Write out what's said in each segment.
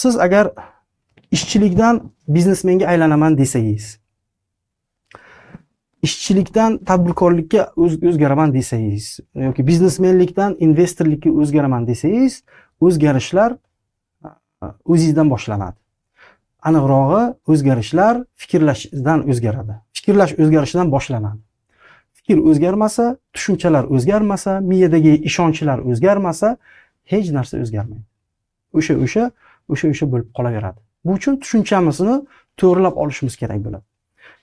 siz agar ishchilikdan biznesmenga aylanaman desangiz, ishchilikdan tadbirkorlikka o'zgaraman desangiz yoki biznesmenlikdan investorlikka o'zgaraman desangiz, o'zgarishlar o'zingizdan boshlanadi. Aniqrog'i, o'zgarishlar fikrlashdan o'zgaradi. Fikrlash o'zgarishidan boshlanadi. Fikr o'zgarmasa, tushunchalar o'zgarmasa, miyadagi ishonchlar o'zgarmasa, hech narsa o'zgarmaydi. O'sha bo'lib qolaveradi. Bu uchun tushunchamizni to'g'rilab olishimiz kerak bo'ladi.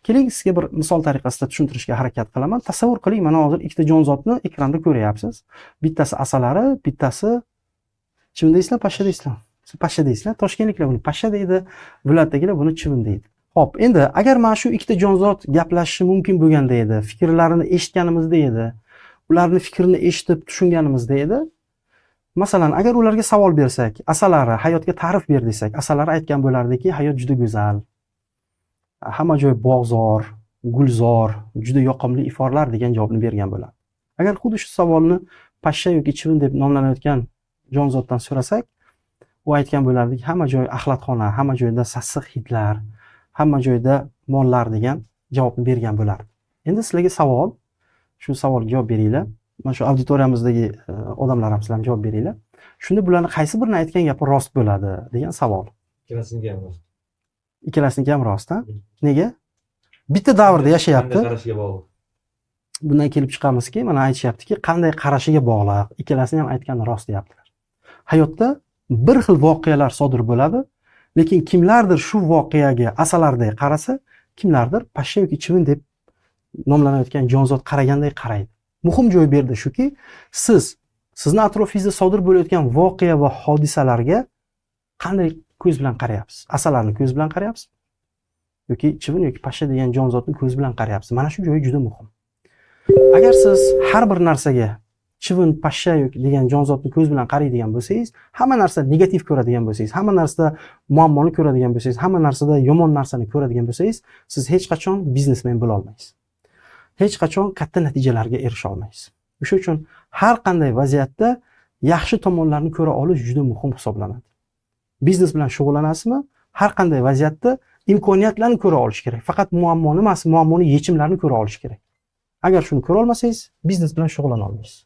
Keling, sizga bir misol tariqasida tushuntirishga harakat qilaman. Tasavvur qiling, mana hozir ikkita jonzotni ekranda ko'ryapsiz. Bittasi asalari, bittasi chivin deysizlar, pashsha deysizlar. Pashsha deysizlar. Toshkentliklar buni pashsha deydi, viloyatdagilar buni chivin deydi. Xo'p, endi agar mana shu ikkita jonzot gaplashishi mumkin bo'lganda edi, fikrlarini eshitganimizda edi, ularning fikrini eshitib tushunganimizda edi, masalan, agar ularga savol bersak, asalari hayotga ta'rif ber desak, asalari aytgan bo'lardiki, hayot juda go'zal. Hamma joy bog'zor, gulzor, juda yoqimli iforlar degan javobni bergan bo'ladi. Agar xuddi shu savolni pashsha yoki chivin deb nomlanayotgan jonzotdan so'rasak, u aytgan bo'lardiki, hamma joy axlatxona, hamma joyda sassiq hidlar, hamma joyda mollar degan javobni bergan bo'lardi. Endi sizlarga savol, shu savolga javob beringlar. Mana shu auditoriyamizdagi odamlar ham sizlar javob beringlar. Shunda bularning qaysi birini aytgan gapi rost bo'ladi degan savol. Ikkalasiniga ham rost. Ikkalasiga ham rost, ha? Nega? Bitta davrda yashayapti. Qanday qarashiga bog'liq. Bundan kelib chiqamizki, mana aytishyaptiki, qanday qarashiga bog'liq. Ikkalasini ham aytgani rost deyaptilar. Hayotda bir xil voqealar sodir bo'ladi, lekin kimlardir shu voqeaga asalardek qarasa, kimlardir pashsha yoki chivin deb nomlanayotgan jonzot qaraganday qaraydi. Muhim joy bu yerda shuki, sizni atrofingizda sodir bo'layotgan voqea va hodisalarga qanday ko'z bilan qarayapsiz? Asalarni ko'z bilan qarayapsiz yoki chivin yoki pashsha degan jonzotni ko'z bilan qarayapsiz? Mana shu joyi juda muhim. Agar siz har bir narsaga chivin, pashsha yoki degan jonzotni ko'z bilan qaraydigan bo'lsangiz, hamma narsa negativ ko'radigan bo'lsangiz, hamma narsada muammoni ko'radigan bo'lsangiz, hamma narsada yomon narsani ko'radigan bo'lsangiz, siz hech qachon biznesmen bo'la olmaysiz. Hech qachon katta natijalarga erisha olmaysiz. O'sha uchun har qanday vaziyatda yaxshi tomonlarni ko'ra olish juda muhim hisoblanadi. Biznes bilan shug'ullanasizmi? Har qanday vaziyatda imkoniyatlarni ko'ra olish kerak. Faqat muammoni emas, muammoni yechimlarini ko'ra olish kerak. Agar shuni ko'ra olmasangiz, biznes bilan shug'ullana olmaysiz.